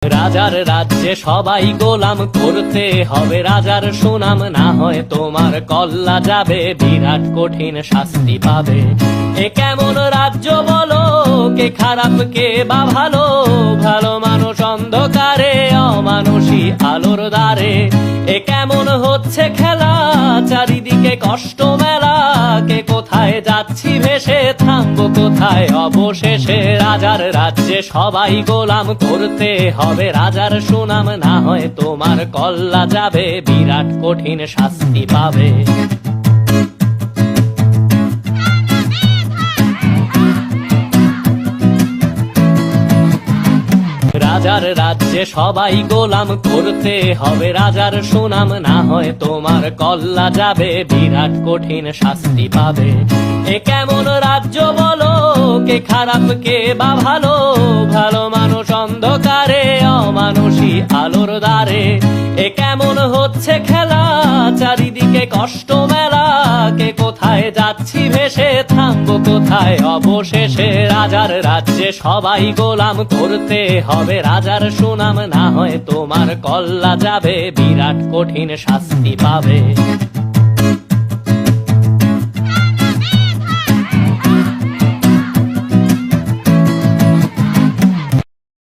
রাজার রাজ্যে সবাই গোলাম, করতে হবে রাজার সুনাম, না হয় তোমার কল্লা যাবে, বিরাট কঠিন শাস্তি পাবে। এ কেমন রাজ্য বলো, কে খারাপ কে বা ভালো, ভালো মানুষ অন্ধকারে, অমানুষী আলোর দ্বারে। এ কেমন হচ্ছে খেলা, চারিদিকে কষ্ট মেলা, কে কোথায় যাচ্ছি ভেসে, থামবো কোথায় অবশেষে। রাজার রাজ্যে সবাই গোলাম, করতে হবে রাজার সুনাম, না হয় তোমার কল্লা যাবে, বিরাট কঠিন শাস্তি পাবে। রাজার রাজ্যে সবাই গোলাম, করতে হবে রাজার সুনাম, না হয় তোমার কল্লা যাবে, বিরাট কঠিন শাস্তি পাবে। এ কেমন রাজ্য বলো, কে খারাপ কে বা ভালো, ভালো মানুষ অন্ধকারে, অমানুষী আলোর দ্বারে। এ কেমন হচ্ছে খেলা, চারিদিকে কষ্ট মেলা, কে কোথায় যাচ্ছি ভেসে, থামবো কোথায় অবশেষে। রাজার রাজ্যে সবাই গোলাম, করতে হবে রাজার সুনাম, না হয় তোমার কল্লা যাবে, বিরাট কঠিন শাস্তি পাবে।